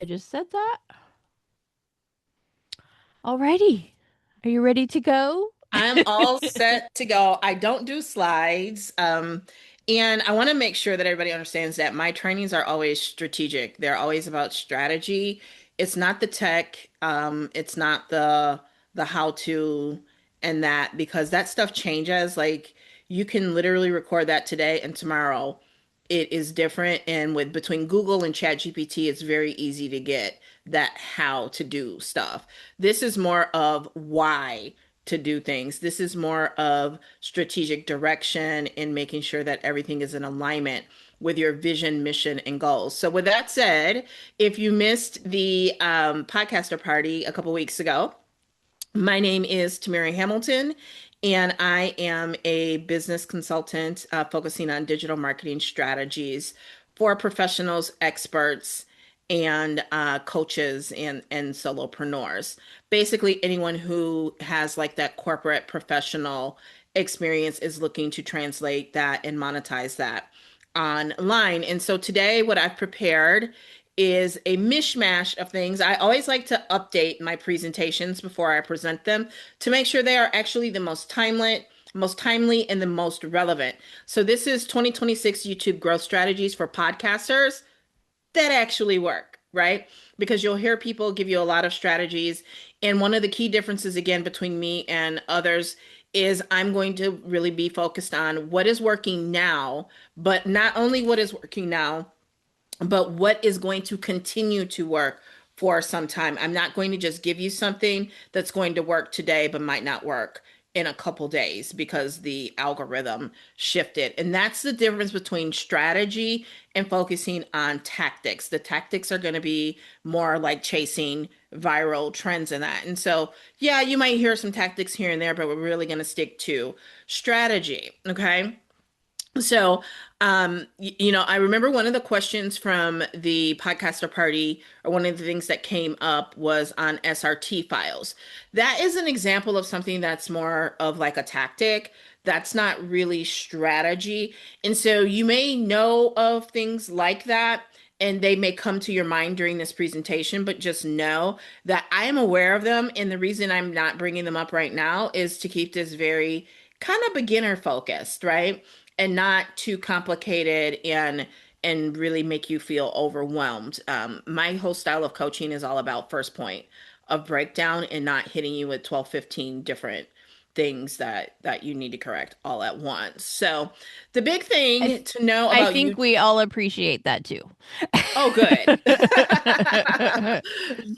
I just said that. Alrighty. Are you ready to go? I'm all set to go. I don't do slides. And I want to make sure that everybody understands that my trainings are always strategic. They're always about strategy. It's not the tech, it's not the how to and that because that stuff changes. Like you can literally record that today and tomorrow it is different. And with between Google and ChatGPT, it's very easy to get that how to do stuff. This is more of why to do things. This is more of strategic direction and making sure that everything is in alignment with your vision, mission, and goals. So, with that said, if you missed the podcaster party a couple weeks ago, my name is Tamara Hamilton, and I am a business consultant focusing on digital marketing strategies for professionals, experts, and coaches and solopreneurs. Basically, anyone who has like that corporate professional experience is looking to translate that and monetize that online. And so today, what I've prepared is a mishmash of things. I always like to update my presentations before I present them to make sure they are actually the most timely and the most relevant. So this is 2026 YouTube growth strategies for podcasters that actually work, right? Because you'll hear people give you a lot of strategies. And one of the key differences, again, between me and others is I'm going to really be focused on what is working now, but not only what is working now, but what is going to continue to work for some time. I'm not going to just give you something that's going to work today, but might not work in a couple days because the algorithm shifted. And that's the difference between strategy and focusing on tactics. The tactics are going to be more like chasing viral trends and that. And so, yeah, you might hear some tactics here and there, but we're really going to stick to strategy. Okay. So, I remember one of the questions from the podcaster party, or one of the things that came up was on SRT files. That is an example of something that's more of like a tactic. That's not really strategy. And so you may know of things like that, and they may come to your mind during this presentation, but just know that I am aware of them. And the reason I'm not bringing them up right now is to keep this very kind of beginner focused, right? And not too complicated and really make you feel overwhelmed. My whole style of coaching is all about first point of breakdown and not hitting you with 12, 15 different things that you need to correct all at once. So the big I thing th- to know I about think you. we all appreciate that too. Oh, good.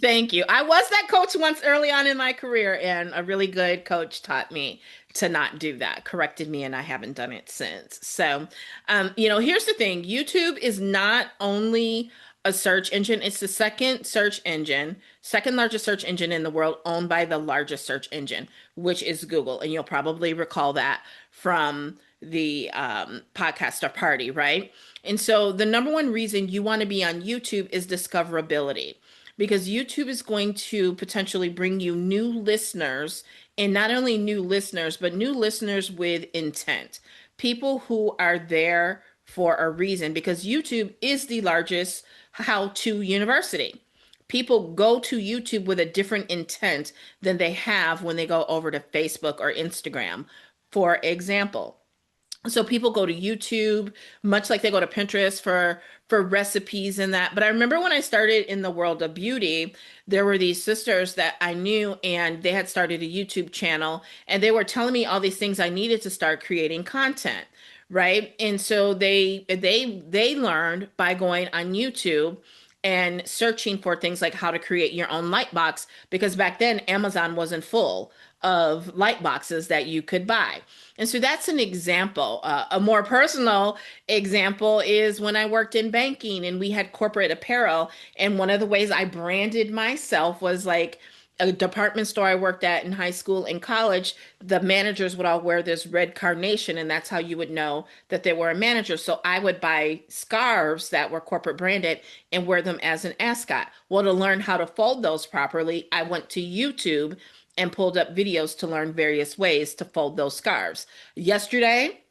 Thank you. I was that coach once early on in my career, and a really good coach taught me to not do that, corrected me, and I haven't done it since. So, here's the thing. YouTube is not only a search engine, it's the second largest search engine in the world, owned by the largest search engine, which is Google. And you'll probably recall that from the podcaster party, right? And so the number one reason you want to be on YouTube is discoverability, because YouTube is going to potentially bring you new listeners, and not only new listeners, but new listeners with intent. People who are there for a reason, because YouTube is the largest how-to university. People go to YouTube with a different intent than they have when they go over to Facebook or Instagram, for example. So people go to YouTube, much like they go to Pinterest for recipes and that. But I remember when I started in the world of beauty, there were these sisters that I knew, and they had started a YouTube channel, and they were telling me all these things I needed to start creating content, right? And so they learned by going on YouTube and searching for things like how to create your own light box, because back then Amazon wasn't full of light boxes that you could buy. And so that's an example. A more personal example is when I worked in banking and we had corporate apparel. And one of the ways I branded myself was like a department store I worked at in high school and college. The managers would all wear this red carnation, and that's how you would know that they were a manager. So I would buy scarves that were corporate branded and wear them as an ascot. Well, to learn how to fold those properly, I went to YouTube and pulled up videos to learn various ways to fold those scarves. Yesterday,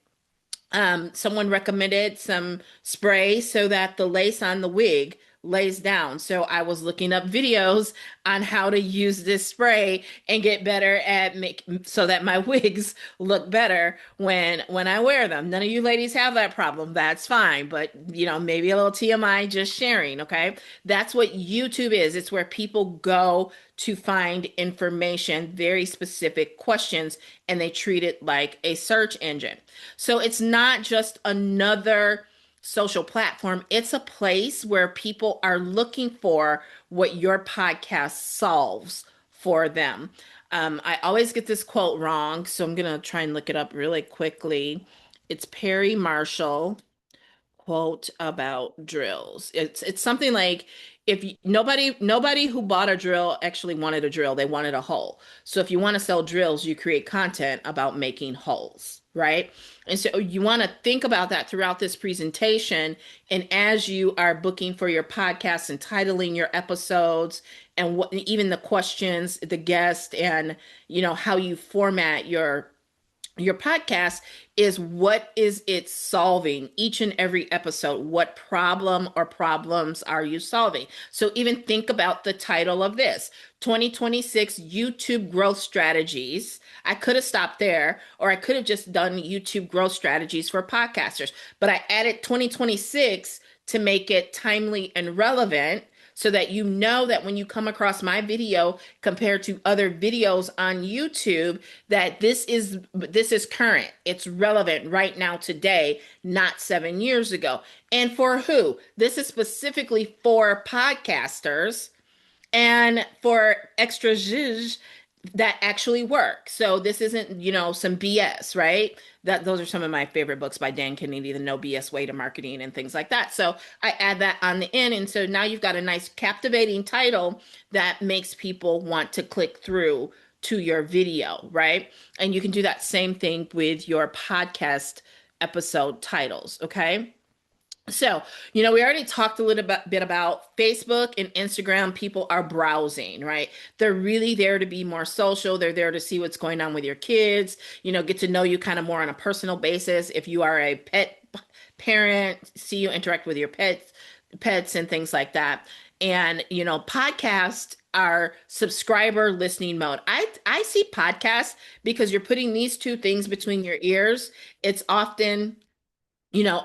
someone recommended some spray so that the lace on the wig lays down. So I was looking up videos on how to use this spray and get better at make so that my wigs look better when I wear them. None of you ladies have that problem. That's fine, but maybe a little TMI, just sharing, okay? That's what YouTube is. It's where people go to find information, very specific questions, and they treat it like a search engine. So it's not just another social platform, it's a place where people are looking for what your podcast solves for them. I always get this quote wrong, so I'm going to try and look it up really quickly. It's Perry Marshall quote about drills. It's something like if you, nobody who bought a drill actually wanted a drill, they wanted a hole. So if you want to sell drills, you create content about making holes, right? And so you want to think about that throughout this presentation and as you are booking for your podcast and titling your episodes and what even the questions, the guest and how you format your podcast is what is it solving each and every episode? What problem or problems are you solving? So even think about the title of this 2026 YouTube growth strategies. I could have stopped there, or I could have just done YouTube growth strategies for podcasters, but I added 2026 to make it timely and relevant so that you know that when you come across my video compared to other videos on YouTube, that this is current. It's relevant right now today, not 7 years ago. And for who? This is specifically for podcasters and for extra zhuzh that actually work. So this isn't, some BS, right? Those are some of my favorite books by Dan Kennedy, The No BS Way to Marketing and things like that. So I add that on the end. And so now you've got a nice captivating title that makes people want to click through to your video, right? And you can do that same thing with your podcast episode titles, okay? So, we already talked a little bit about Facebook and Instagram. People are browsing, right? They're really there to be more social. They're there to see what's going on with your kids, get to know you kind of more on a personal basis. If you are a pet parent, see you interact with your pets and things like that. And, podcasts are subscriber listening mode. I see podcasts because you're putting these two things between your ears. It's often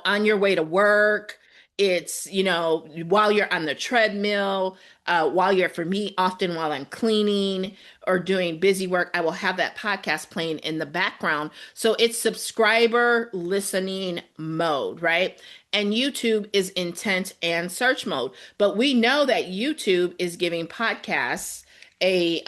on your way to work. It's, while you're on the treadmill, for me, often while I'm cleaning or doing busy work, I will have that podcast playing in the background. So it's subscriber listening mode, right? And YouTube is intent and search mode. But we know that YouTube is giving podcasts a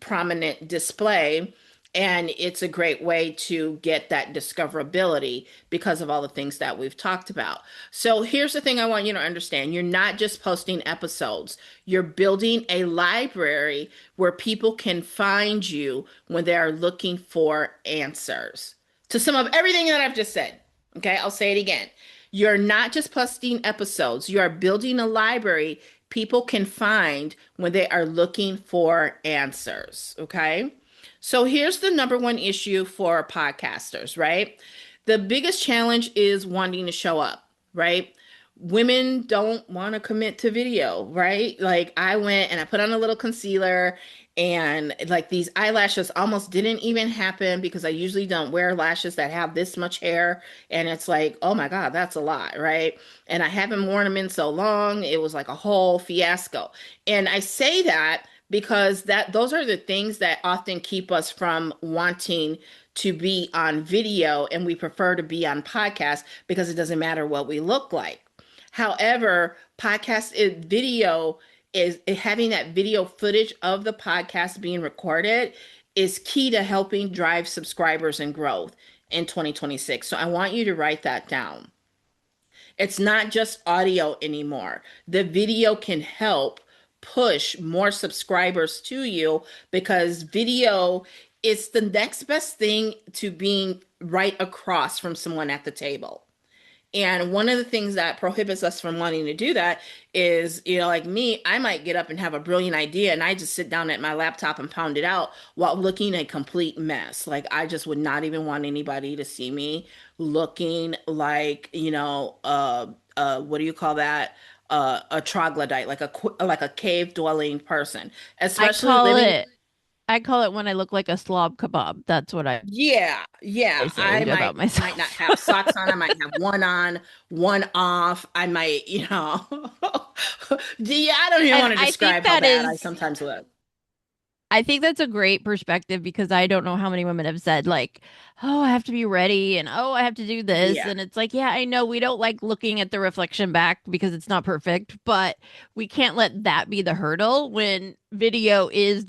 prominent display, and it's a great way to get that discoverability because of all the things that we've talked about. So here's the thing I want you to understand. You're not just posting episodes. You're building a library where people can find you when they are looking for answers to some of everything that I've just said. Okay, I'll say it again. You're not just posting episodes. You are building a library people can find when they are looking for answers. Okay? So here's the number one issue for podcasters, right? The biggest challenge is wanting to show up, right? Women don't want to commit to video, right? Like I went and I put on a little concealer and like these eyelashes almost didn't even happen because I usually don't wear lashes that have this much hair. And it's like, oh my God, that's a lot, right? And I haven't worn them in so long. It was like a whole fiasco. And I say that because those are the things that often keep us from wanting to be on video, and we prefer to be on podcast because it doesn't matter what we look like. However, video is having that video footage of the podcast being recorded is key to helping drive subscribers and growth in 2026. So I want you to write that down. It's not just audio anymore. The video can help push more subscribers to you because video is the next best thing to being right across from someone at the table. And one of the things that prohibits us from wanting to do that is, like me, I might get up and have a brilliant idea and I just sit down at my laptop and pound it out while looking a complete mess. Like I just would not even want anybody to see me looking like, what do you call that? a troglodyte, like a cave dwelling person, I especially call living. it I call it when I look like a slob kebab. That's what Yeah, yeah. I say I about might not myself. have socks on. I might have one on, one off. I might, yeah, I don't even And want to I think describe how that bad I is sometimes look. I think that's a great perspective because I don't know how many women have said like, "Oh, I have to be ready," and "Oh, I have to do this." Yeah. And it's like, yeah, I know we don't like looking at the reflection back because it's not perfect, but we can't let that be the hurdle when video is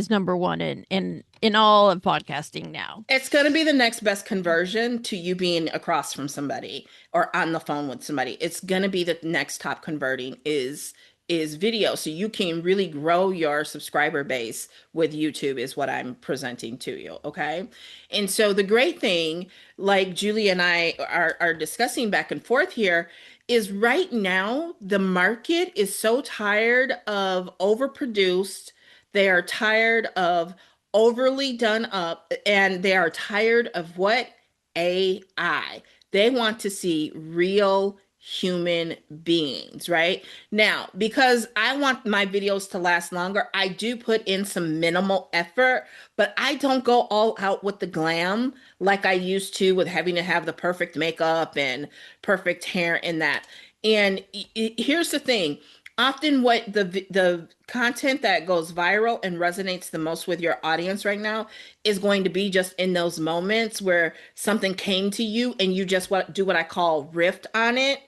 number one in all of podcasting now. It's going to be the next best conversion to you being across from somebody or on the phone with somebody. It's going to be the next top converting is video. So you can really grow your subscriber base with YouTube is what I'm presenting to you, okay? And so the great thing, like Julie and I are discussing back and forth here, is right now the market is so tired of overproduced. They are tired of overly done up, and they are tired of what? AI. They want to see real human beings, right? Now, because I want my videos to last longer, I do put in some minimal effort, but I don't go all out with the glam like I used to with having to have the perfect makeup and perfect hair and that. And here's the thing. Often what the content that goes viral and resonates the most with your audience right now is going to be just in those moments where something came to you and you just do what I call riff on it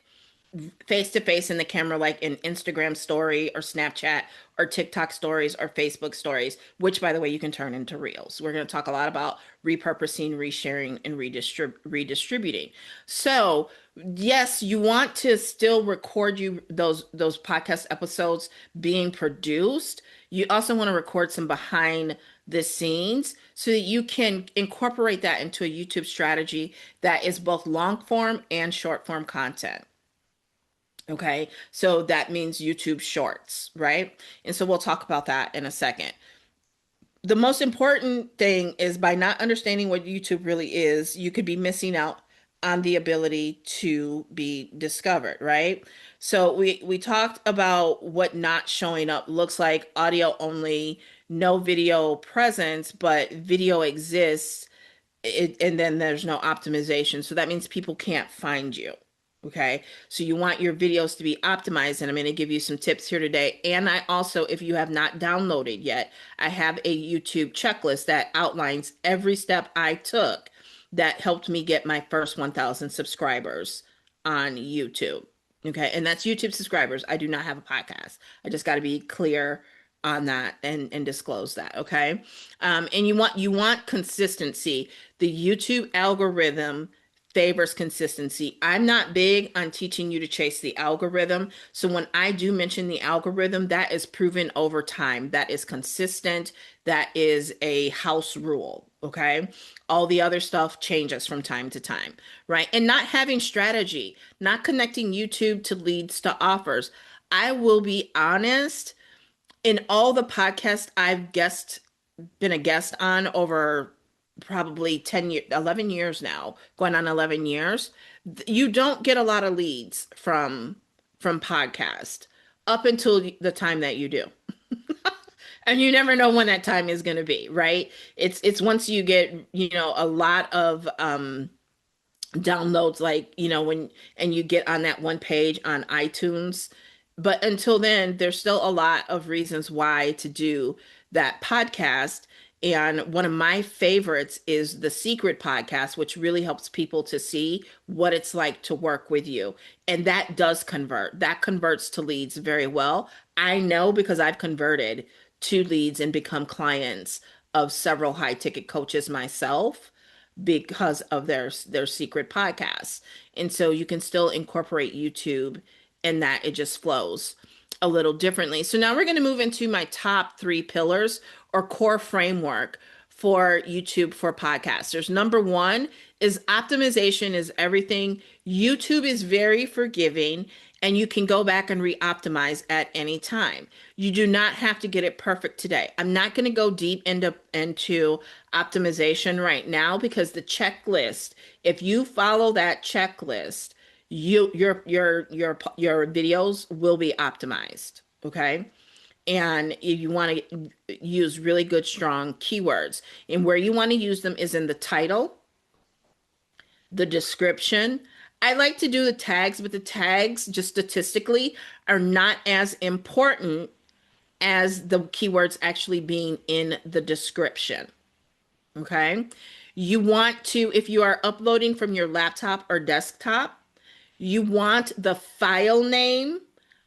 face to face in the camera, like an Instagram story or Snapchat or TikTok stories or Facebook stories, which, by the way, you can turn into reels. We're going to talk a lot about repurposing, resharing, and redistributing. So, yes, you want to still record those podcast episodes being produced. You also want to record some behind the scenes so that you can incorporate that into a YouTube strategy that is both long form and short form content. Okay, so that means YouTube Shorts, right? And so we'll talk about that in a second. The most important thing is by not understanding what YouTube really is, you could be missing out on the ability to be discovered, right? So we talked about what not showing up looks like: audio only, no video presence, but video exists, and then there's no optimization. So that means people can't find you. Okay. So you want your videos to be optimized. And I'm going to give you some tips here today. And I also, if you have not downloaded yet, I have a YouTube checklist that outlines every step I took that helped me get my first 1,000 subscribers on YouTube. Okay. And that's YouTube subscribers. I do not have a podcast. I just got to be clear on that and disclose that. Okay. And you want consistency. The YouTube algorithm favors consistency. I'm not big on teaching you to chase the algorithm. So when I do mention the algorithm, that is proven over time. That is consistent. That is a house rule. Okay. All the other stuff changes from time to time, right? And not having strategy, not connecting YouTube to leads to offers. I will be honest, in all the podcasts been a guest on over probably 10 years, 11 years now, going on 11 years, you don't get a lot of leads from podcast up until the time that you do. And you never know when that time is going to be, right? It's once you get, a lot of downloads, like when and you get on that one page on iTunes. But until then, there's still a lot of reasons why to do that podcast. And one of my favorites is the Secret Podcast, which really helps people to see what it's like to work with you. And that does convert. That converts to leads very well. I know because I've converted to leads and become clients of several high ticket coaches myself because of their secret podcasts. And so you can still incorporate YouTube in that it just flows a little differently. So now we're going to move into my top 3 pillars or core framework for YouTube for podcasters. Number 1 is optimization is everything. YouTube is very forgiving and you can go back and re-optimize at any time. You do not have to get it perfect today. I'm not going to go deep into optimization right now because the checklist, if you follow that checklist, your videos will be optimized. Okay. And you want to use really good, strong keywords. And where you want to use them is in the title, the description. I like to do the tags, but the tags, just statistically, are not as important as the keywords actually being in the description. Okay. You want to, if you are uploading from your laptop or desktop, you want the file name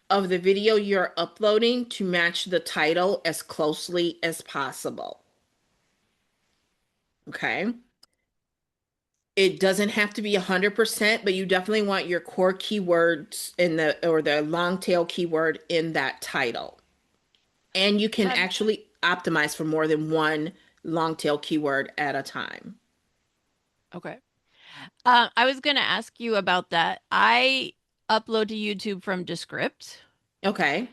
of the video you're uploading to match the title as closely as possible. Okay. It doesn't have to be 100%, but you definitely want your core keywords in the or the long tail keyword in that title. And you can Um, actually optimize for more than one long tail keyword at a time. okay. I was going to ask you about that. I upload to YouTube from Descript. Okay.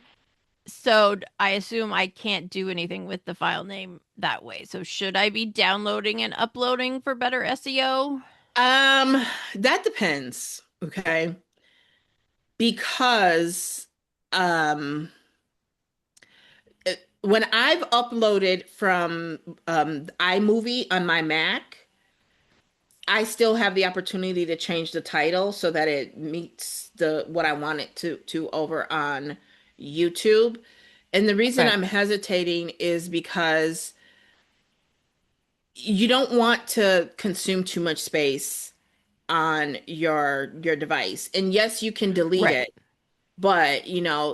So I assume I can't do anything with the file name that way. So should I be downloading and uploading for better SEO? Um, that depends, okay? Because um when I've uploaded from iMovie on my Mac, I still have the opportunity to change the title so that it meets the what I want it to over on YouTube. And the reason Okay. I'm hesitating is because you don't want to consume too much space on your device. And yes, you can delete Right. it, but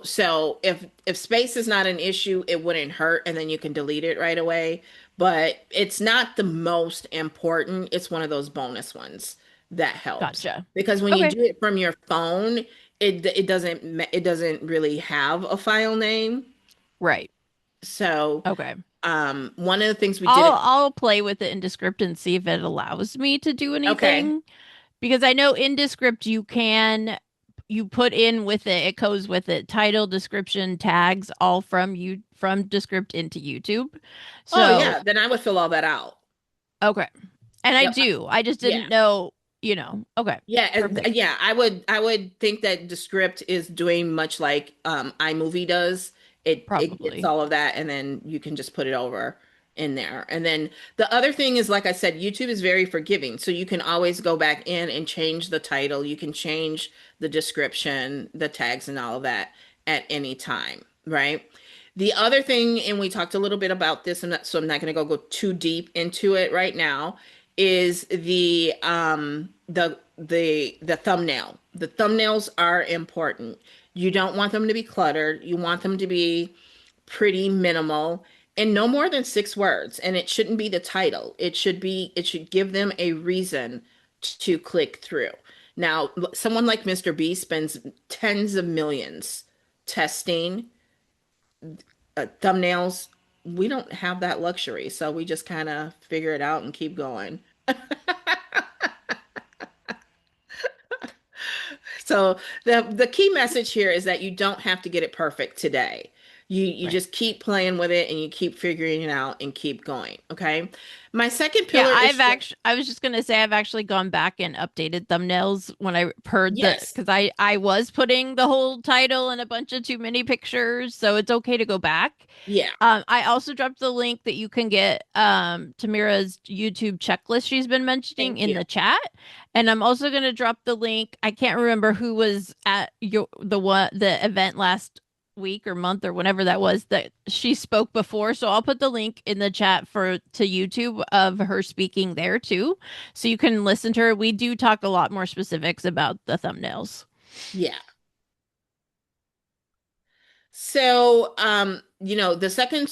so if space is not an issue, it wouldn't hurt, and then you can delete it right away. But it's not the most important. It's one of those bonus ones that helps. Gotcha. Because when you Okay. do it from your phone, it doesn't really have a file name. Right. So Okay. one of the things we I'll didn't I'll play with it in Descript and see if it allows me to do okay. anything. Because I know in Descript you put in with it, it goes with it, title, description, tags, all from you from Descript into YouTube. Oh So yeah, then I would fill all that out. okay. And I Yep. do. I just Yeah. didn't know, Okay. Yeah, Perfect. yeah, I would think that the script is doing much like iMovie does. It gets Probably. all of that and then you can just put it over in there. And then the other thing is, like I said, YouTube is very forgiving. So you can always go back in and change the title. You can change the description, the tags and all of that at any time, right? The other thing, and we talked a little bit about this, so I'm not going to go too deep into it right now, is the thumbnail. The thumbnails are important. You don't want them to be cluttered. You want them to be pretty minimal and no more than 6 words. And it shouldn't be the title. It should give them a reason to click through. Now, someone like Mr. B spends tens of millions testing thumbnails. We don't have that luxury, so we just kind of figure it out and keep going. So the key message here is that you don't have to get it perfect today. You Right. just keep playing with it and you keep figuring it out and keep going. Okay. My second Yeah, pillar is I was just gonna say I've actually gone back and updated thumbnails when I heard yes. because I was putting the whole title and a bunch of too many pictures, so it's okay to go back. Yeah. I also dropped the link that you can get Tamira's YouTube checklist she's been mentioning Thank in you. the chat, and I'm also gonna drop the link. I can't remember who was at the event last week or month or whenever that was that she spoke before. So I'll put the link in the chat for to YouTube of her speaking there too. So you can listen to her. We do talk a lot more specifics about the thumbnails. Yeah. So, the second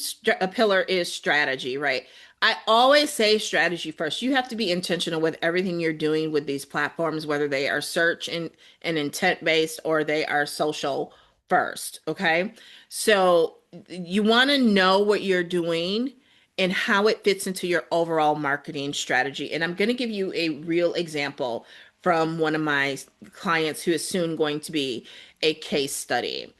pillar is strategy, right? I always say strategy first. You have to be intentional with everything you're doing with these platforms, whether they are search and intent based or they are social first. Okay. So, you want to know what you're doing and how it fits into your overall marketing strategy. And I'm going to give you a real example from one of my clients who is soon going to be a case study.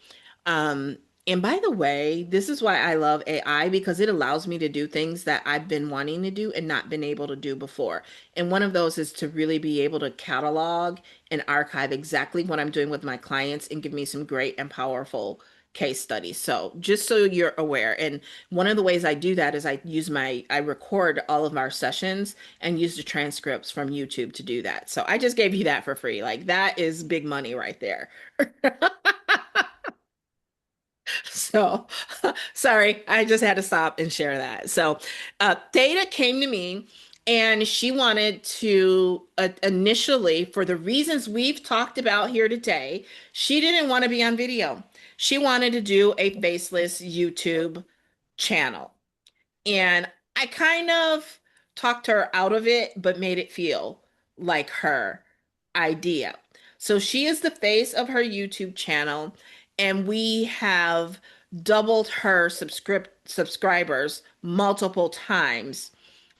And by the way, this is why I love AI because it allows me to do things that I've been wanting to do and not been able to do before. And one of those is to really be able to catalog and archive exactly what I'm doing with my clients and give me some great and powerful case studies. So just so you're aware. And one of the ways I do that is I record all of our sessions and use the transcripts from YouTube to do that. So I just gave you that for free. Like that is big money right there. So, sorry, I just had to stop and share that. So, Theta came to me and she wanted to, initially, for the reasons we've talked about here today, she didn't want to be on video. She wanted to do a faceless YouTube channel. And I kind of talked her out of it, but made it feel like her idea. So she is the face of her YouTube channel, and we have doubled her subscribers multiple times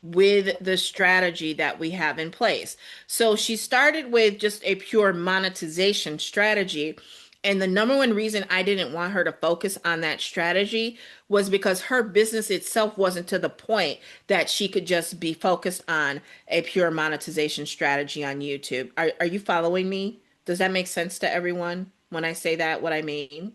with the strategy that we have in place. So she started with just a pure monetization strategy. And the number one reason I didn't want her to focus on that strategy was because her business itself wasn't to the point that she could just be focused on a pure monetization strategy on YouTube. Are you following me? Does that make sense to everyone when I say that, what I mean?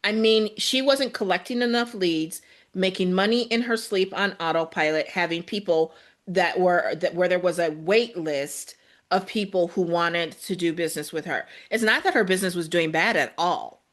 I mean, she wasn't collecting enough leads, making money in her sleep on autopilot, having people that where there was a wait list of people who wanted to do business with her. It's not that her business was doing bad at all.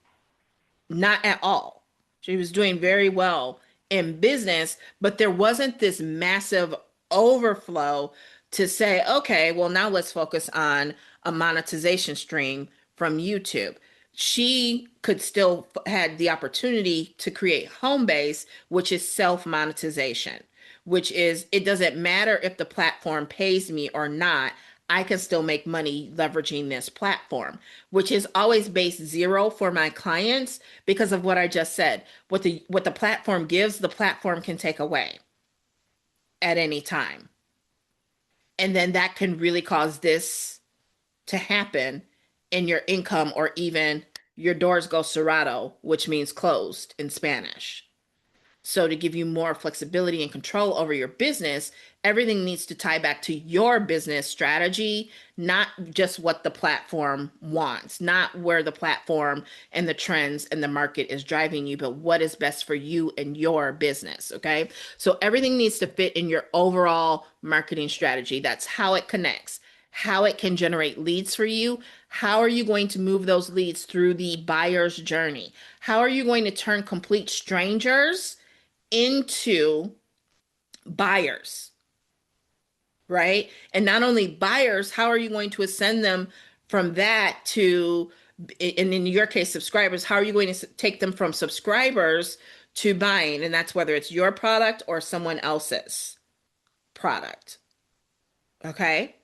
Not at all. She was doing very well in business, but there wasn't this massive overflow to say, okay, well, now let's focus on a monetization stream from YouTube. She could still had the opportunity to create home base, which is self monetization, which is it doesn't matter if the platform pays me or not. I can still make money leveraging this platform, which is always base zero for my clients because of what I just said. What the platform gives, the platform can take away at any time. And then that can really cause this to happen in your income or even your doors go cerrado, which means closed in Spanish. So, to give you more flexibility and control over your business, everything needs to tie back to your business strategy, not just what the platform wants, not where the platform and the trends and the market is driving you, but what is best for you and your business. Okay. So, everything needs to fit in your overall marketing strategy. That's how it connects, how it can generate leads for you. How are you going to move those leads through the buyer's journey? How are you going to turn complete strangers into buyers, right? And not only buyers, how are you going to ascend them from that to, and in your case, subscribers, how are you going to take them from subscribers to buying? And that's whether it's your product or someone else's product. Okay.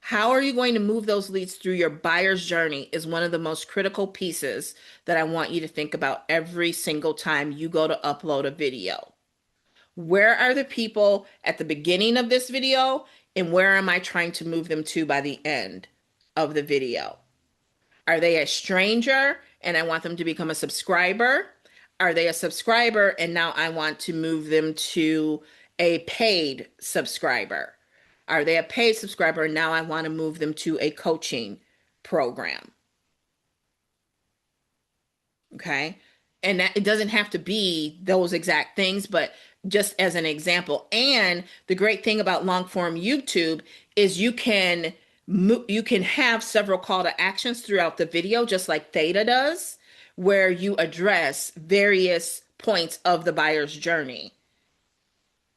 How are you going to move those leads through your buyer's journey is one of the most critical pieces that I want you to think about every single time you go to upload a video. Where are the people at the beginning of this video, and where am I trying to move them to by the end of the video? Are they a stranger and I want them to become a subscriber? Are they a subscriber and now I want to move them to a paid subscriber? Are they a paid subscriber and now I want to move them to a coaching program? Okay. And that it doesn't have to be those exact things, but just as an example. And the great thing about long form YouTube is you can have several call to actions throughout the video, just like Theta does, where you address various points of the buyer's journey.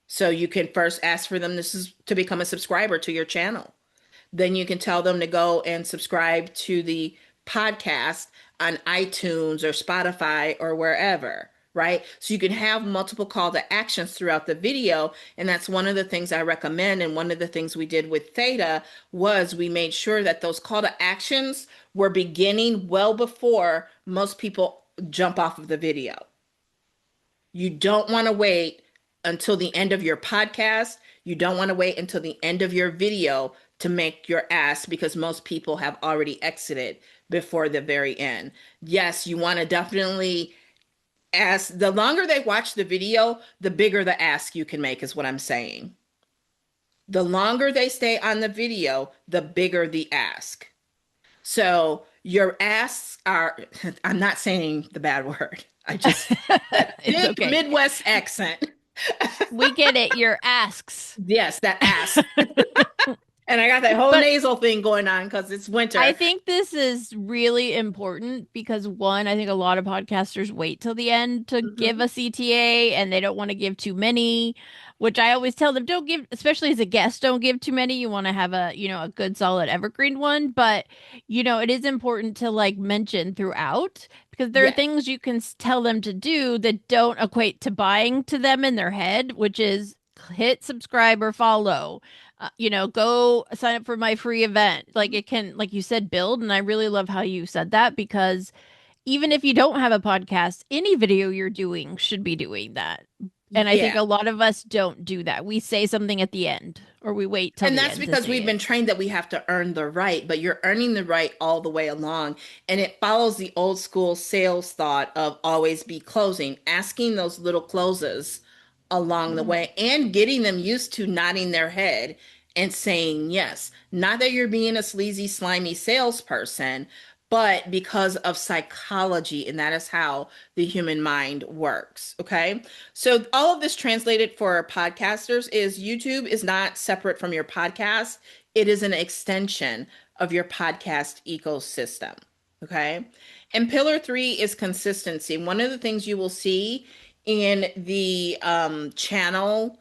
So you can first ask for them to become a subscriber to your channel. Then you can tell them to go and subscribe to the podcast on iTunes or Spotify or wherever, right? So you can have multiple call to actions throughout the video. And that's one of the things I recommend. And one of the things we did with Theta was we made sure that those call to actions were beginning well before most people jump off of the video. You don't want to wait until the end of your podcast. You don't want to wait until the end of your video to make your ask because most people have already exited before the very end. Yes, you want to definitely ask. The longer they watch the video, the bigger the ask you can make, is what I'm saying. The longer they stay on the video, the bigger the ask. So your asks are, I'm not saying the bad word. I just, that It's big okay. Midwest accent. We get it. Your asks. Yes, that ask. And I got that whole But nasal thing going on because it's I winter. think this is really important because one, I think a lot of podcasters wait till the end to give Mhm. a CTA and they don't want to give too many, which I always tell them don't give, especially as a guest, don't give too many. You want to have a, a good solid evergreen one, but it is important to like mention throughout because there are Yes. things you can tell them to do that don't equate to buying to them in their head, which is hit subscribe or follow, go sign up for my free event. Like it can, like you said, build. And I really love how you said that because even if you don't have a podcast, any video you're doing should be doing that. And I think Yeah. a lot of us don't do that. We say something at the end or we wait till And the that's end to because say we've it. been trained that we have to earn the right, but you're earning the right all the way along. And it follows the old school sales thought of always be closing, asking those little closes along the Mhm. way and getting them used to nodding their head and saying yes. Not that you're being a sleazy, slimy salesperson, but because of psychology, and that is how the human mind works. Okay. So all of this translated for podcasters is YouTube is not separate from your podcast. It is an extension of your podcast ecosystem. Okay. And pillar three is consistency. One of the things you will see in the channel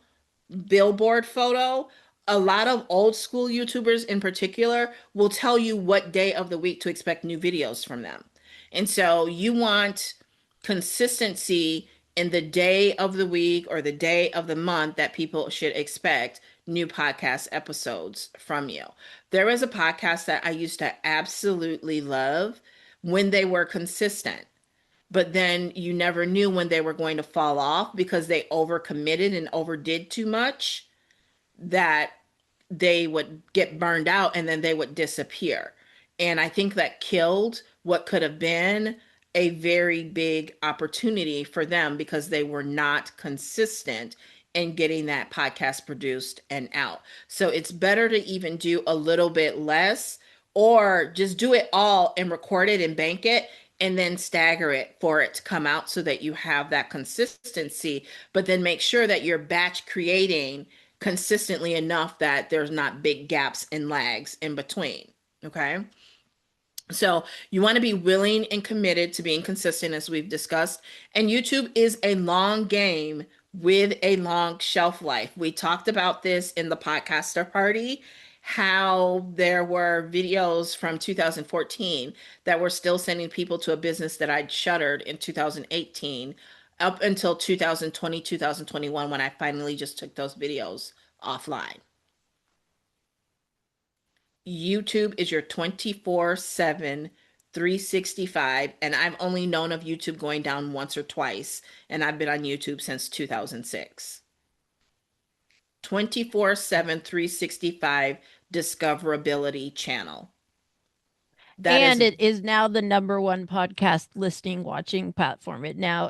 billboard photo, a lot of old school YouTubers in particular will tell you what day of the week to expect new videos from them. And so you want consistency in the day of the week or the day of the month that people should expect new podcast episodes from you. There was a podcast that I used to absolutely love when they were consistent, but then you never knew when they were going to fall off because they overcommitted and overdid too much, that they would get burned out and then they would disappear. And I think that killed what could have been a very big opportunity for them because they were not consistent in getting that podcast produced and out. So it's better to even do a little bit less or just do it all and record it and bank it and then stagger it for it to come out so that you have that consistency, but then make sure that you're batch creating consistently enough that there's not big gaps and lags in between. Okay. So you want to be willing and committed to being consistent, as we've discussed. And YouTube is a long game with a long shelf life. We talked about this in the podcaster party, how there were videos from 2014 that were still sending people to a business that I'd shuttered in 2018 up until 2020, 2021, when I finally just took those videos offline. YouTube is your 24/7, 365. And I've only known of YouTube going down once or twice. And I've been on YouTube since 2006. 24/7, 365 discoverability channel. That And is, it is now the number one podcast listening watching platform. It now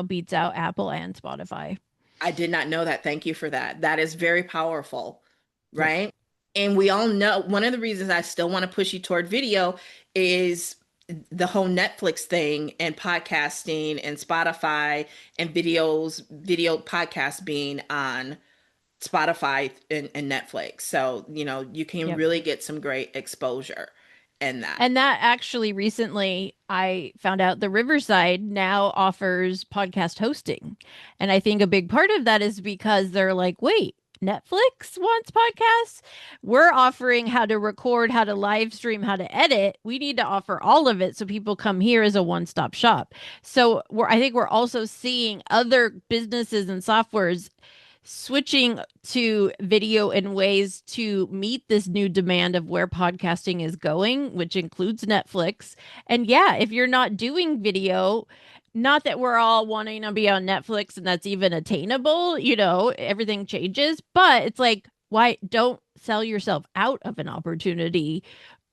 beats out Apple and Spotify. I did not know that. Thank you for that. That is very powerful, Yep. right? And we all know one of the reasons I still want to push you toward video is the whole Netflix thing and podcasting and Spotify and video podcasts being on Spotify and Netflix. So, you can Yep. really get some great exposure in that. And that actually recently I found out the Riverside now offers podcast hosting. And I think a big part of that is because they're like, wait, Netflix wants podcasts? We're offering how to record, how to live stream, how to edit. We need to offer all of it so people come here as a one-stop shop. So I think we're also seeing other businesses and softwares switching to video in ways to meet this new demand of where podcasting is going, which includes Netflix. And yeah, if you're not doing video, not that we're all wanting to be on Netflix and that's even attainable, everything changes, but it's like, why don't sell yourself out of an opportunity,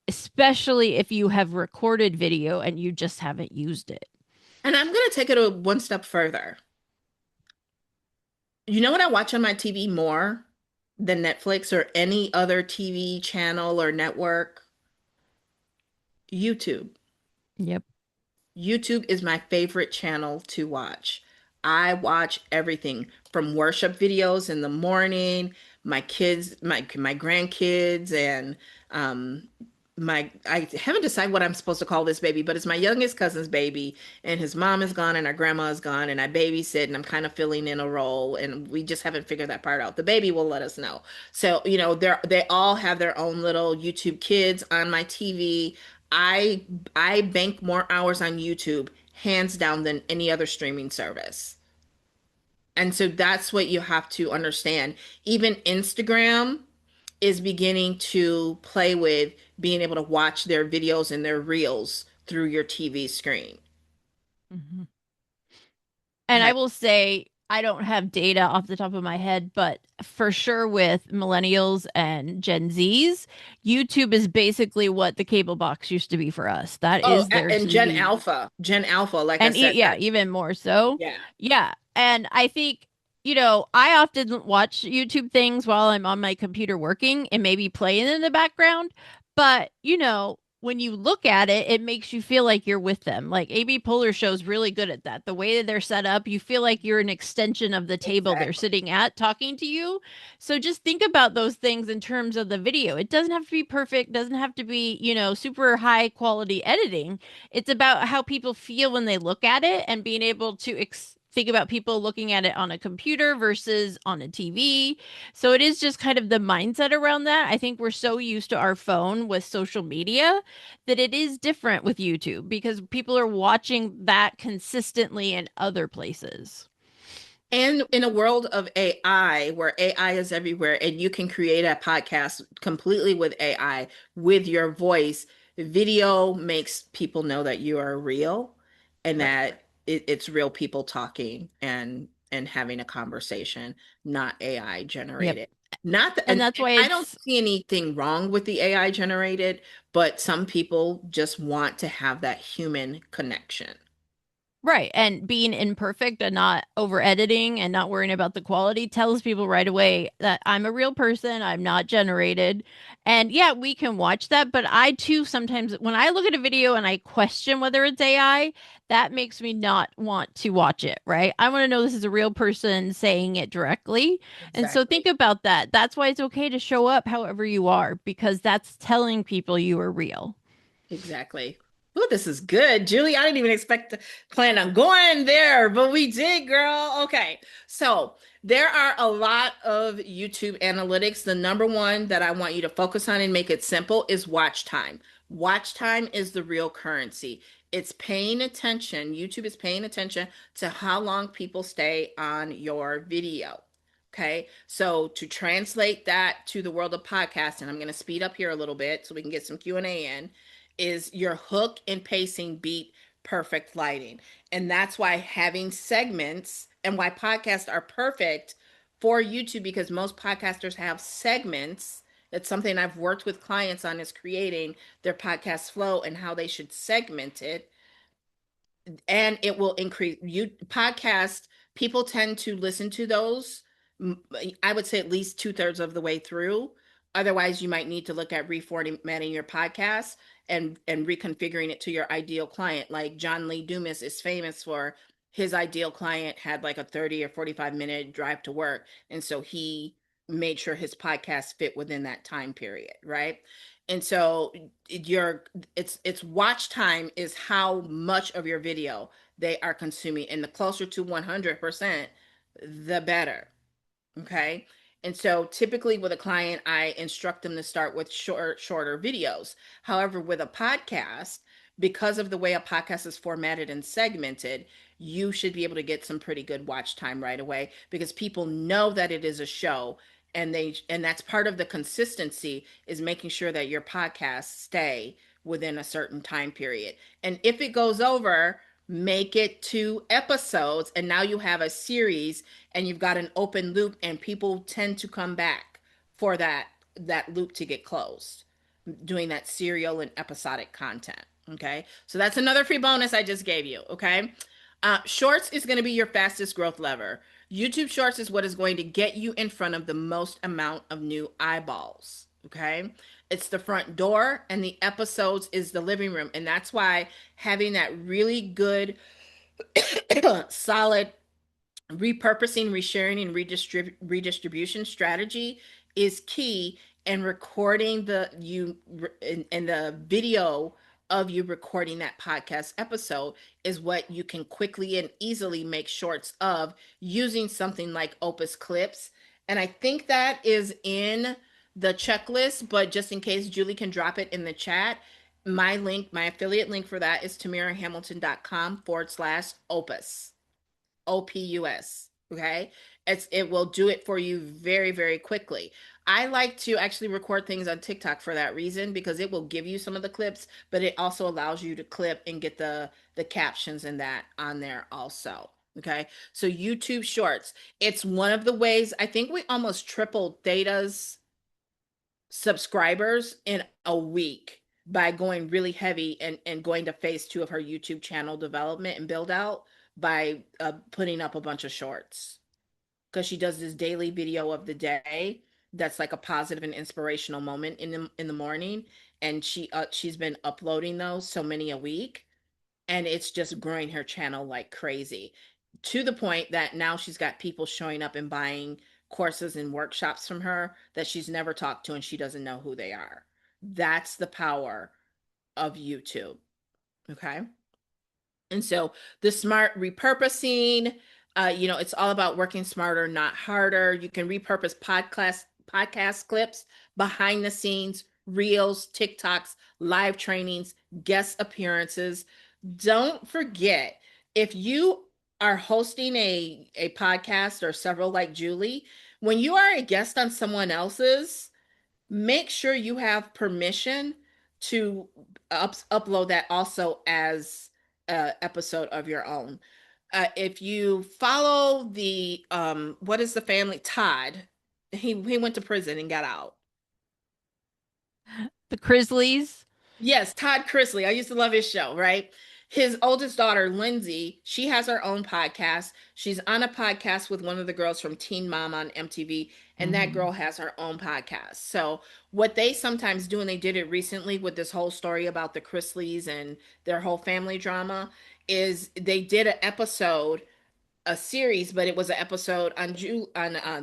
especially if you have recorded video and you just haven't used it. And I'm going to take it a one step further. You know what I watch on my TV more than Netflix or any other TV channel or network? YouTube. Yep. YouTube is my favorite channel to watch. I watch everything from worship videos in the morning, my kids, my grandkids, and um I haven't decided what I'm supposed to call this baby, but it's my youngest cousin's baby, and his mom is gone and our grandma is gone, and I babysit and I'm kind of filling in a role, and we just haven't figured that part out. The baby will let us know. So, they all have their own little YouTube kids on my TV. I I bank more hours on YouTube, hands down, than any other streaming service. And so that's what you have to understand. Even Instagram is beginning to play with being able to watch their videos and their reels through your TV screen. Mhm. And I Have, will say, I don't have data off the top of my head, but for sure with millennials and Gen Zs, YouTube is basically what the cable box used to be for us. That oh, is their and TV. Gen Alpha, like I said, Yeah, that, even more so. yeah, Yeah. And I think, I often watch YouTube things while I'm on my computer working and maybe playing in the background. But, when you look at it, it makes you feel like you're with them. Like AB Polar Show's really good at that. The way that they're set up, you feel like you're an extension of the table they're exactly. sitting at talking to you. So just think about those things in terms of the video. It doesn't have to be perfect, doesn't have to be, super high quality editing. It's about how people feel when they look at it and being able to think about people looking at it on a computer versus on a TV. So it is just kind of the mindset around that. I think we're so used to our phone with social media that it is different with YouTube because people are watching that consistently in other places. And in a world of AI, where AI is everywhere, and you can create a podcast completely with AI with your voice, video makes people know that you are real and Right. that it's real people talking and having a conversation, not AI Yep. generated. Not that, And that's and why I don't it's see anything wrong with the AI generated, but some people just want to have that human connection. right. And being imperfect and not over editing and not worrying about the quality tells people right away that I'm a real person. I'm not generated. And yeah, we can watch that. But I too, sometimes when I look at a video and I question whether it's AI, that makes me not want to watch it. Right. I want to know this is a real person saying it directly. And so think Exactly. about that. That's why it's okay to show up however you are, because that's telling people you are real. Exactly. Oh, this is good, Julie. I didn't even expect to plan on going there, but we did, girl. Okay. So there are a lot of YouTube analytics. The number one that I want you to focus on and make it simple is watch time. Watch time is the real currency. It's paying attention. YouTube is paying attention to how long people stay on your video. Okay. So to translate that to the world of podcasting, I'm going to speed up here a little bit so we can get some Q&A in, is your hook and pacing beat perfect lighting. And that's why having segments and why podcasts are perfect for YouTube, because most podcasters have segments. It's something I've worked with clients on, is creating their podcast flow and how they should segment it, and it will increase you podcast. People tend to listen to those, I would say, at least two-thirds of the way through. Otherwise, you might need to look at reformatting your podcast and reconfiguring it to your ideal client. Like John Lee Dumas is famous for, his ideal client had like a 30 or 45-minute drive to work, and so he made sure his podcast fit within that time period, right? And so your it's watch time is how much of your video they are consuming, and the closer to 100%, the better. Okay. And so typically with a client, I instruct them to start with shorter videos. However, with a podcast, because of the way a podcast is formatted and segmented, you should be able to get some pretty good watch time right away, because people know that it is a show, and that's part of the consistency, is making sure that your podcasts stay within a certain time period. And if it goes over, make it 2 episodes, and now you have a series, and you've got an open loop, and people tend to come back for that loop to get closed, doing that serial and episodic content. Okay. So that's another free bonus I just gave you. Okay. Shorts is going to be your fastest growth lever. YouTube Shorts is what is going to get you in front of the most amount of new eyeballs. Okay. It's the front door, and the episodes is the living room. And that's why having that really good, solid repurposing, resharing, and redistribution strategy is key. And recording the you and the video of you recording that podcast episode is what you can quickly and easily make shorts of, using something like Opus Clips. And I think that is in the checklist, but just in case, Julie can drop it in the chat. My link, my affiliate link for that is tamirahamilton.com/opus. OPUS. Okay. It will do it for you very, very quickly. I like to actually record things on TikTok for that reason, because it will give you some of the clips, but it also allows you to clip and get the captions and that on there also. Okay. So YouTube Shorts, it's one of the ways. I think we almost tripled Theta's subscribers in a week by going really heavy and going to phase two of her YouTube channel development and build out by putting up a bunch of shorts, because she does this daily video of the day that's like a positive and inspirational moment in the morning, and she's been uploading those, so many a week, and it's just growing her channel like crazy, to the point that now she's got people showing up and buying courses and workshops from her that she's never talked to, and she doesn't know who they are. That's the power of YouTube. Okay. And so the smart repurposing, it's all about working smarter, not harder. You can repurpose podcast clips, behind the scenes, reels, TikToks, live trainings, guest appearances. Don't forget, if you are hosting a podcast or several like Julie, when you are a guest on someone else's, make sure you have permission to upload that also as a episode of your own. If you follow the what is the family, Todd, he went to prison and got out. The Grizzlies. Yes, Todd Chrisley. I used to love his show, right? His oldest daughter, Lindsay, she has her own podcast. She's on a podcast with one of the girls from Teen Mom on MTV, and that Mm-hmm. girl has her own podcast. So, what they sometimes do, and they did it recently with this whole story about the Chrisleys and their whole family drama, is they did an episode, a series, but it was an episode on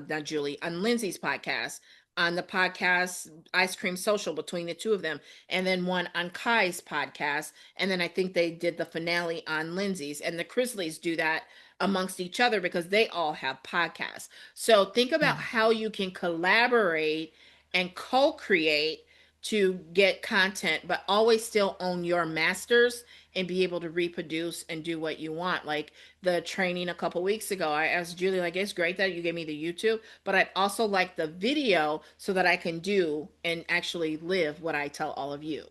not Julie, on Lindsay's podcast, on the podcast Ice Cream Social, between the two of them, and then one on Kai's podcast, and then I think they did the finale on Lindsay's. And the Chrisleys do that amongst each other because they all have podcasts. So think about Yeah. how you can collaborate and co-create to get content, but always still own your masters and be able to reproduce and do what you want. Like the training a couple weeks ago, I asked Julie, like, it's great that you gave me the YouTube, but I'd also like the video so that I can do and actually live what I tell all of you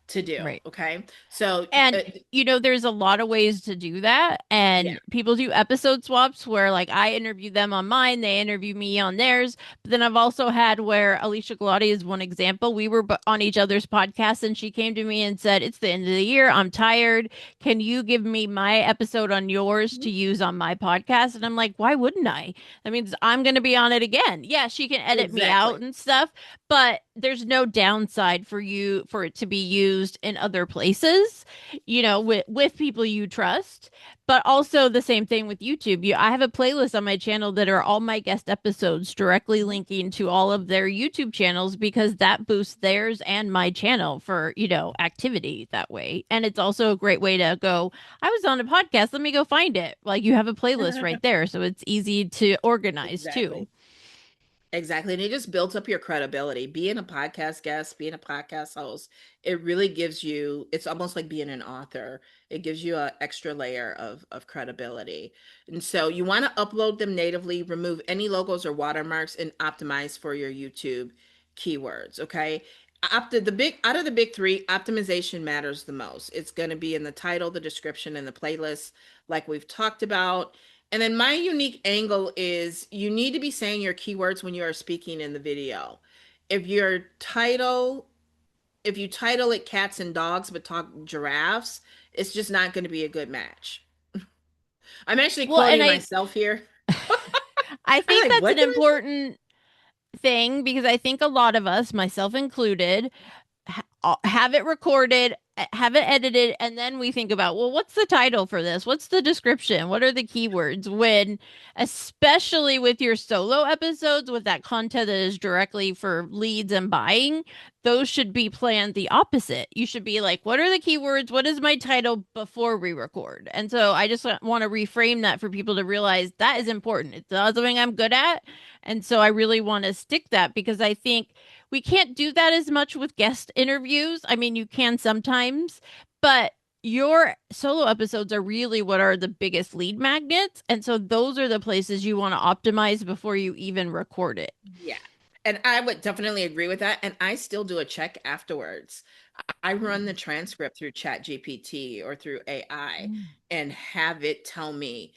to do. Right. Okay. So, And there's a lot of ways to do that. yeah. And people do episode swaps where like I interview them on mine, they interview me on theirs. But then I've also had where Alicia Galati is one example. We were on each other's podcasts and she came to me and said, "It's the end of the year. I'm tired. Can you give me my episode on yours to use on my podcast?" And I'm like, why wouldn't I? That means I'm going to be on it again. Yeah, she can edit me out Exactly. and stuff, but there's no downside for it to be used in other places, with people you trust. But also the same thing with YouTube. I have a playlist on my channel that are all my guest episodes directly linking to all of their YouTube channels because that boosts theirs and my channel for, activity that way. And it's also a great way to go, I was on a podcast, let me go find it. Like you have a playlist right there, so it's easy to organize too. Exactly. Exactly. And it just builds up your credibility. Being a podcast guest, being a podcast host, it really gives you, it's almost like being an author. It gives you an extra layer of credibility. And so you want to upload them natively, remove any logos or watermarks, and optimize for your YouTube keywords. Okay. Out of the big three, optimization matters the most. It's going to be in the title, the description, and the playlist, like we've talked about. And then my unique angle is you need to be saying your keywords when you are speaking in the video. if your title if you title it cats and dogs but talk giraffes, it's just not going to be a good match. I'm actually Well, and quoting I myself here. I I'm think like, that's what an did I say? important thing because I think a lot of us, myself included, have it recorded, have it edited, and then we think about, well, what's the title for this? What's the description? What are the keywords? When, especially with your solo episodes, with that content that is directly for leads and buying, those should be planned the opposite. You should be like, what are the keywords? What is my title before we record? And so I just want to reframe that for people to realize that is important. It's not something I'm good at. And so I really want to stick that because I think we can't do that as much with guest interviews. I mean, you can sometimes, but your solo episodes are really what are the biggest lead magnets. And so those are the places you want to optimize before you even record it. Yeah. And I would definitely agree with that. And I still do a check afterwards. I run the transcript through Chat GPT or through AI Mm. and have it tell me,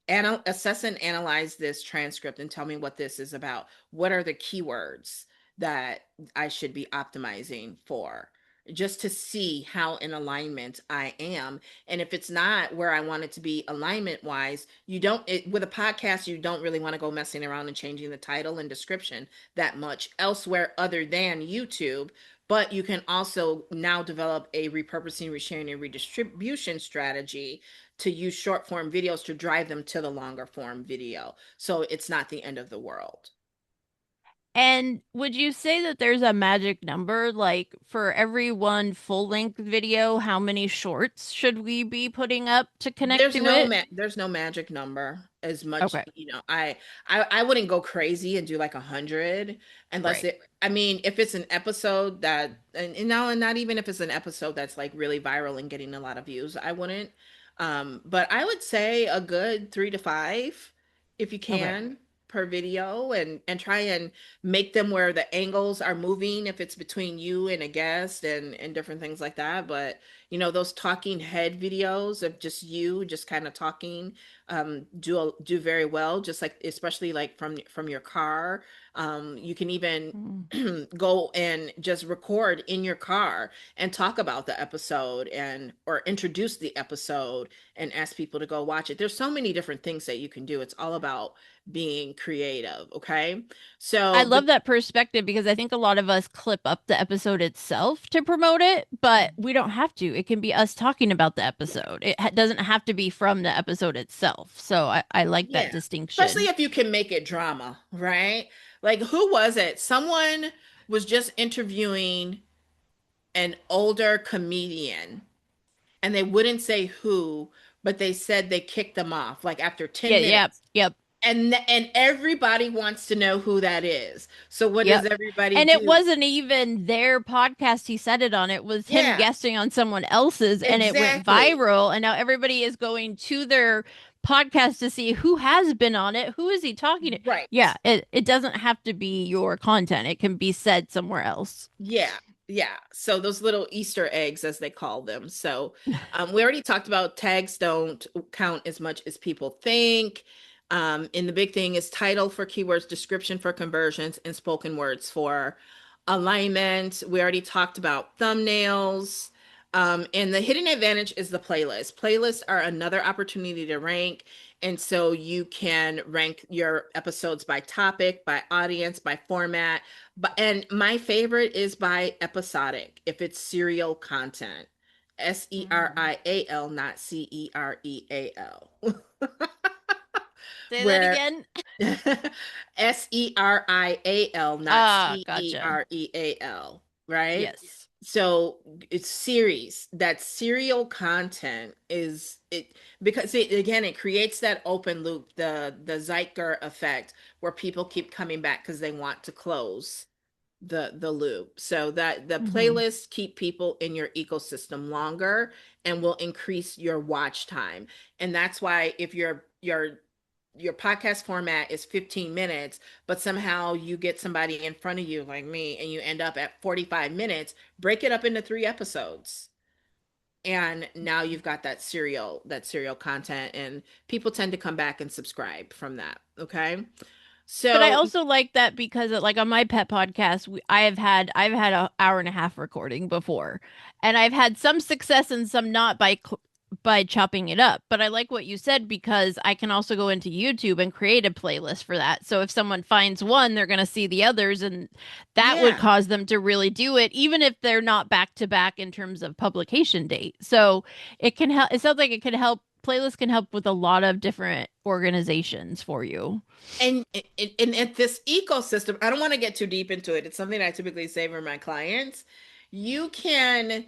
assess and analyze this transcript and tell me what this is about. What are the keywords that I should be optimizing for? Just to see how in alignment I am. And if it's not where I want it to be alignment wise, with a podcast, you don't really want to go messing around and changing the title and description that much elsewhere other than YouTube. But you can also now develop a repurposing, resharing, and redistribution strategy to use short form videos to drive them to the longer form video. So it's not the end of the world. And would you say that there's a magic number? Like for every one full length video, how many shorts should we be putting up to connect to it? There's no magic number as much, Okay. I wouldn't go crazy and do like 100 unless Right. it I mean if it's an episode that and now and not even if it's an episode that's like really viral and getting a lot of views, I wouldn't. But I would say a good 3 to 5 if you Okay. can per video and try and make them where the angles are moving if it's between you and a guest and different things like that. But those talking head videos of just you just kind of talking do very well, just like especially like from your car. You can even Mm. go and just record in your car and talk about the episode and or introduce the episode and ask people to go watch it. There's so many different things that you can do. It's all about being creative. Okay. I So love that perspective because I think a lot of us clip up the episode itself to promote it, but we don't have to. It can be us talking about the episode. It doesn't have to be from the episode itself. So I like that yeah, especially distinction. if you can make it drama, right? Like, who was it? Someone was just interviewing an older comedian, and they wouldn't say who, but they said they kicked them off like after Yeah, 10 yeah, minutes. yep, And everybody wants to know who that is. So what does yep. everybody And it do? wasn't even their podcast he said it on. It was him Yeah, guesting on someone else's and it went exactly. viral. And now everybody is going to their podcast to see who has been on it. Who is he talking to? Yeah, Right. it doesn't have to be your content. It can be said somewhere else. Yeah, yeah. So those little Easter eggs, as they call them. So we already talked about tags don't count as much as people think. And the big thing is title for keywords, description for conversions, and spoken words for alignment. We already talked about thumbnails. And the hidden advantage is the playlist. Playlists are another opportunity to rank. And so you can rank your episodes by topic, by audience, by format. And my favorite is by episodic, if it's serial content. Mm. Serial, not Cereal. Say that Where again. Serial, not Ah, gotcha. Cereal, right? Yes. So it's series. That serial content is it because it creates that open loop, the Zeitger effect, where people keep coming back because they want to close the loop. So that the Hmm. playlists keep people in your ecosystem longer and will increase your watch time. And that's why if your podcast format is 15 minutes, but somehow you get somebody in front of you like me and you end up at 45 minutes, break it up into 3 episodes. And now you've got that serial content and people tend to come back and subscribe from that. Okay. But I So also like that because like on my pet podcast, I've had an hour and a half recording before, and I've had some success and some not by chopping it up. But I like what you said because I can also go into YouTube and create a playlist for that. So if someone finds one, they're going to see the others, and that would yeah. cause them to really do it, even if they're not back to back in terms of publication date. So it can help. It sounds like it can help. Playlists can help with a lot of different organizations for you. And at this ecosystem, I don't want to get too deep into it. It's something I typically say for my clients. You can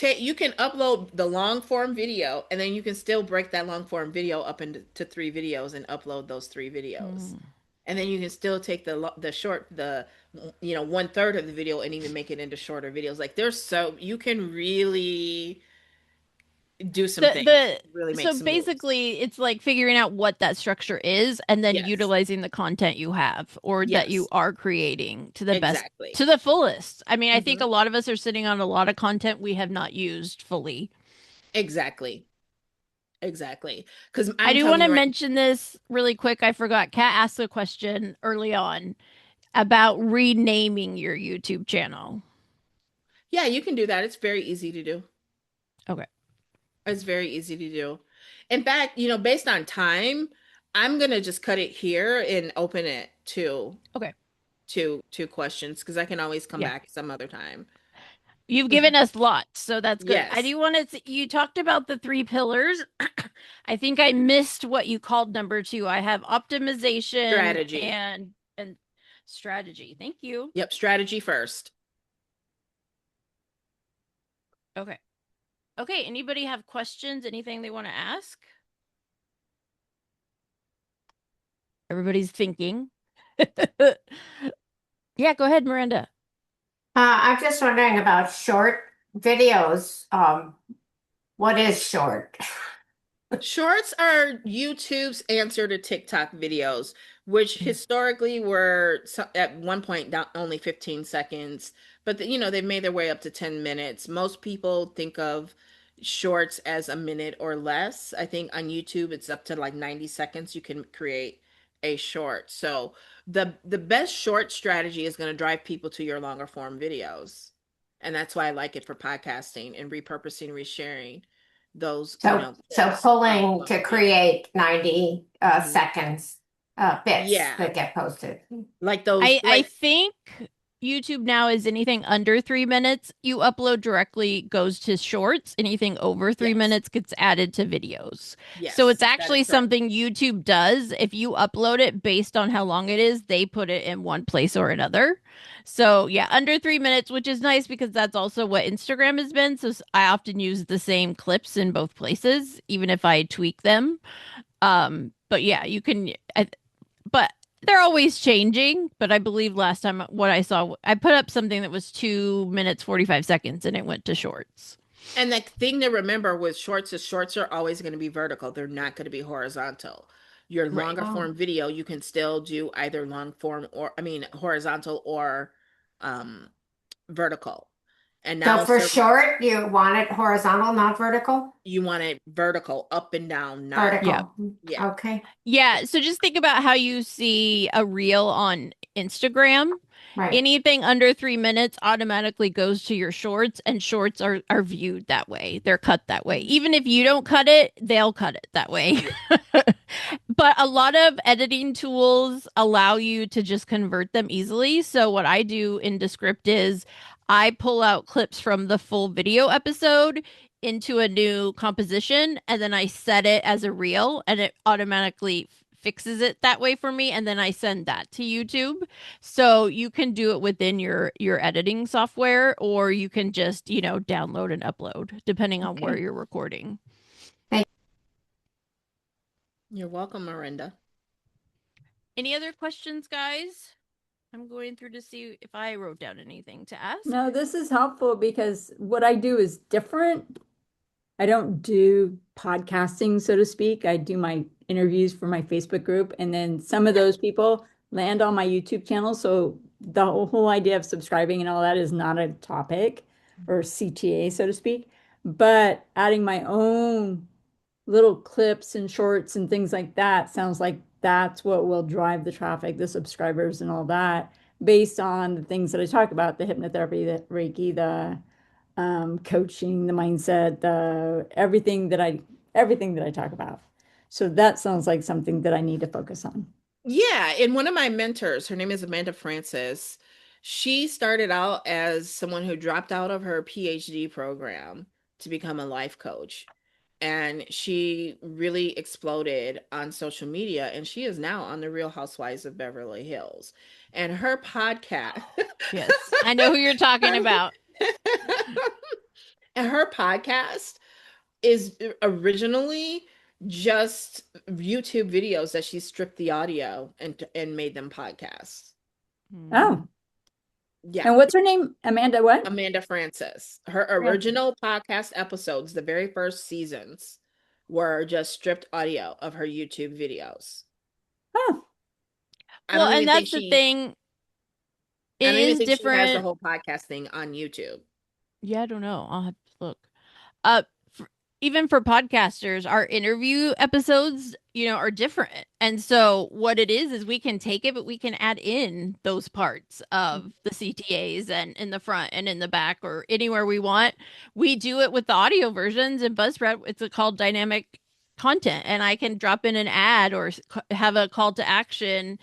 you can upload the long form video, and then you can still break that long form video up into three videos and upload those three videos. Mm. And then you can still take the short one third of the video and even make it into shorter videos. Like there's so you can really do some things, really make So some moves. basically it's like figuring out what that structure is and then Yes. utilizing the content you have or that you Yes. are creating to the best Exactly. to the fullest. I mean, I think Hmm. a lot of us are sitting on a lot of content we have not used fully. Exactly. Exactly. Because I I'm do telling want to you right. mention this really quick. I forgot. Kat asked a question early on about renaming your YouTube channel. Yeah, you can do that. It's very easy to do. Okay. It's very easy to do. In fact, based on time, I'm gonna just cut it here and open it Okay. to questions because I can always come Yeah. back some other time. You've given us lots, so that's good. I Yes. do want to. You talked about the three pillars. I think I missed what you called number two. I have optimization Strategy. and strategy. Thank you. Yep, strategy first. Okay. Okay. Anybody have questions? Anything they want to ask? Everybody's thinking. Yeah. Go ahead, Miranda. I'm just wondering about short videos. What is short? Shorts are YouTube's answer to TikTok videos, which historically were at one point down only 15 seconds, but they've made their way up to 10 minutes. Most people think of shorts as a minute or less. I think on YouTube it's up to like 90 seconds you can create a short. So the best short strategy is going to drive people to your longer form videos. And that's why I like it for podcasting and repurposing, resharing those, So clips from pulling to videos. create 90 Mhm. seconds bits Yeah, that get posted. like those, I think YouTube now is anything under 3 minutes you upload directly goes to shorts. Anything over three yes, minutes gets added to videos. So it's yes, that is actually correct. something YouTube does. If you upload it based on how long it is, they put it in one place or another. So yeah, under 3 minutes, which is nice because that's also what Instagram has been. So I often use the same clips in both places, even if I tweak them. But yeah, you can. But they're always changing. But I believe last time what I saw, I put up something that was 2 minutes 45 seconds, and it went to shorts. And the thing to remember with shorts is shorts are always going to be vertical. They're not going to be horizontal. Your Right. longer Oh. form video, you can still do either long form or, I mean, horizontal or um, vertical. And So now for certain short, you want it horizontal, not vertical? you want it vertical, up and down, not, Yeah. Vertical. yeah. Okay. Yeah. So just think about how you see a reel on Instagram. Right. Anything under 3 minutes automatically goes to your shorts, and shorts are viewed that way. They're cut that way. Mhm. Even if you don't cut it, they'll cut it that way. Yeah. But a lot of editing tools allow you to just convert them easily. So what I do in Descript is I pull out clips from the full video episode into a new composition and then I set it as a reel and it automatically fixes it that way for me and then I send that to YouTube. So you can do it within your editing software or you can just, download and upload depending on where Okay. you're recording. Thank You're welcome, Miranda. Any other questions, guys? I'm going through to see if I wrote down anything to ask. No, this is helpful because what I do is different. I don't do podcasting, so to speak. I do my interviews for my Facebook group, and then some of Yeah. those people land on my YouTube channel. So the whole idea of subscribing and all that is not a topic or CTA, so to speak. But adding my own little clips and shorts and things like that, sounds like that's what will drive the traffic, the subscribers and all that, based on the things that I talk about, the hypnotherapy, the Reiki, the coaching, the mindset, the everything that I talk about. So that sounds like something that I need to focus on. Yeah, and one of my mentors, her name is Amanda Francis. She started out as someone who dropped out of her PhD program to become a life coach. And she really exploded on social media, and she is now on the Real Housewives of Beverly Hills. And her podcast, Yes, I know who you're talking about. and her podcast is originally just YouTube videos that she stripped the audio and made them podcasts. Oh, Yeah. and what's her name? Amanda what? Amanda Francis. Her Francis. original podcast episodes, the very first seasons, were just stripped audio of her YouTube videos. Oh, I Well, don't even and think that's the she thing. I It don't even is think she has the different. whole podcast thing on YouTube. Yeah, I don't know. I'll have to look. Uh, Even for podcasters, our interview episodes, are different. And so what it is we can take it, but we can add in those parts of the CTAs and in the front and in the back or anywhere we want. We do it with the audio versions and Buzzsprout. It's called dynamic content, and I can drop in an ad or have a call to action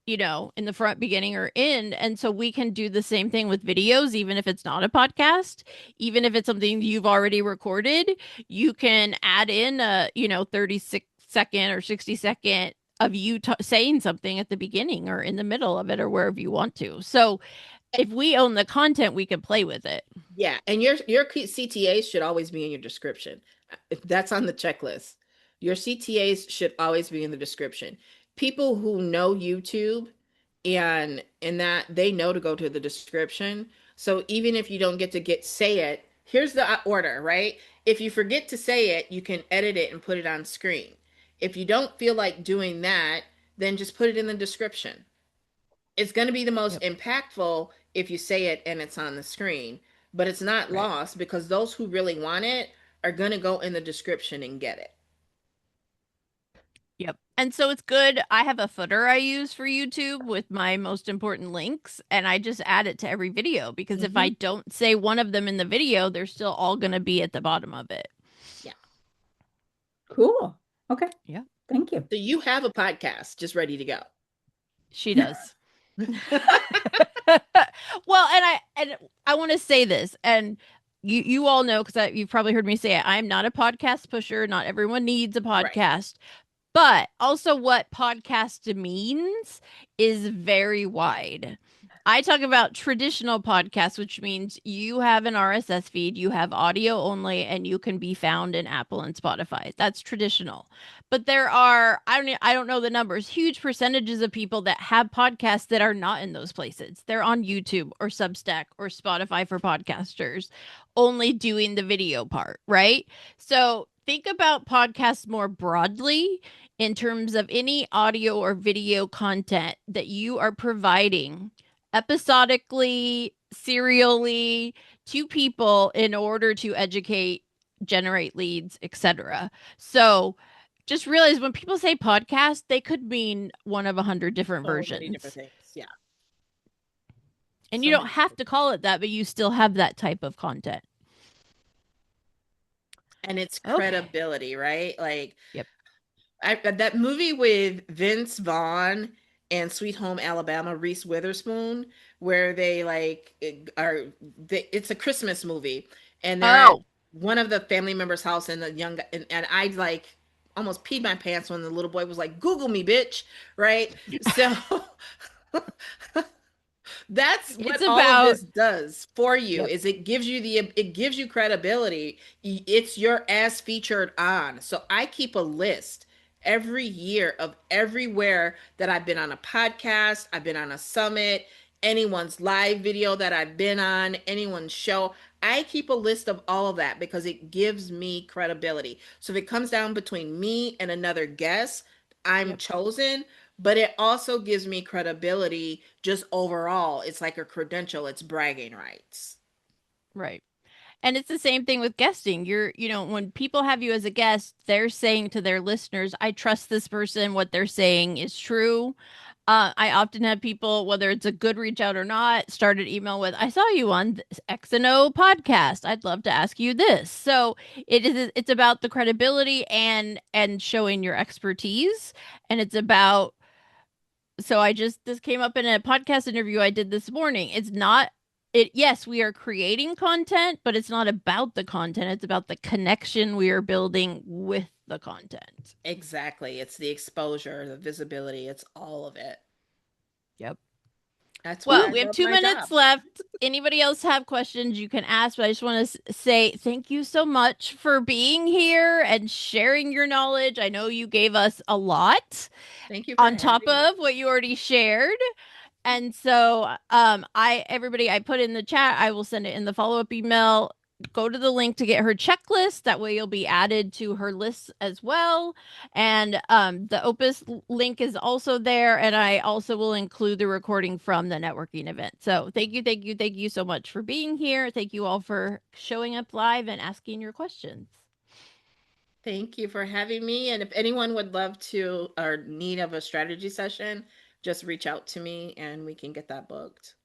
in the front, beginning, or end. And so we can do the same thing with videos, even if it's not a podcast, even if it's something you've already recorded, you can add in a, 36-second or 60-second of you saying something at the beginning or in the middle of it or wherever you want to. So if we own the content, we can play with it. Yeah, and your CTAs should always be in your description. If that's on the checklist, your CTAs should always be in the description. People who know YouTube and in that they know to go to the description. So even if you don't get to say it, here's the order, right? If you forget to say it, you can edit it and put it on screen. If you don't feel like doing that, then just put it in the description. It's going to be the most Yep. impactful if you say it and it's on the screen, but it's not Right. lost because those who really want it are going to go in the description and get it. Yep. And so it's good. I have a footer I use for YouTube with my most important links, and I just add it to every video because if I don't say one of them in the video, they're still all going to be at the bottom of it. Yeah. cool. Okay. Yeah. Thank you. So you have a podcast just ready to go. She does. Well, and I want to say this, and you all know because you've probably heard me say it. I'm not a podcast pusher. Not everyone needs a Right. podcast. But also, what podcast means is very wide. I talk about traditional podcasts, which means you have an RSS feed, you have audio only, and you can be found in Apple and Spotify. That's traditional. But there are, I don't know the numbers, huge percentages of people that have podcasts that are not in those places. They're on YouTube or Substack or Spotify for podcasters, only doing the video part, right? So think about podcasts more broadly in terms of any audio or video content that you are providing episodically, serially to people in order to educate, generate leads, etc. So just realize when people say podcast, they could mean one of 100 different So many versions. different things. Yeah. And So you don't many have to call it that, but you still have that type of content. And it's Okay. credibility, right? Like, Yep. that movie with Vince Vaughn and Sweet Home Alabama, Reese Witherspoon, where they it's a Christmas movie, and they're at one of the family members' house, and the young guy, and I like almost peed my pants when the little boy was like, "Google me, bitch," right? So that's what It's all of about this does for you. Yep. Is it gives you credibility. It's your ass featured on. So I keep a list every year of everywhere that I've been on a podcast, I've been on a summit, anyone's live video that I've been on, anyone's show. I keep a list of all of that because it gives me credibility. So if it comes down between me and another guest, I'm Yep. chosen, but it also gives me credibility just overall. It's like a credential, it's bragging rights. Right. And it's the same thing with guesting. When people have you as a guest, they're saying to their listeners, I trust this person. What they're saying is true. I often have people, whether it's a good reach out or not, start an email with, I saw you on this X and O podcast. I'd love to ask you this. So it's about the credibility and showing your expertise. And it's about, this came up in a podcast interview I did this morning. It's not it Yes, we are creating content, but it's not about the content. It's about the connection we are building with the content. Exactly. It's the exposure, the visibility, it's all of it. Yep. That's why I We have love 2 my minutes job. left. Anybody else have questions you can ask, but I just want to say thank you so much for being here and sharing your knowledge. I know you gave us a lot Thank you for on top having me. of what you already shared. And so, I put in the chat, I will send it in the follow-up email. Go to the link to get her checklist. That way you'll be added to her list as well. And the Opus link is also there. And I also will include the recording from the networking event. So thank you, thank you, thank you so much for being here. Thank you all for showing up live and asking your questions. Thank you for having me. And if anyone would love to or need of a strategy session, just reach out to me and we can get that booked.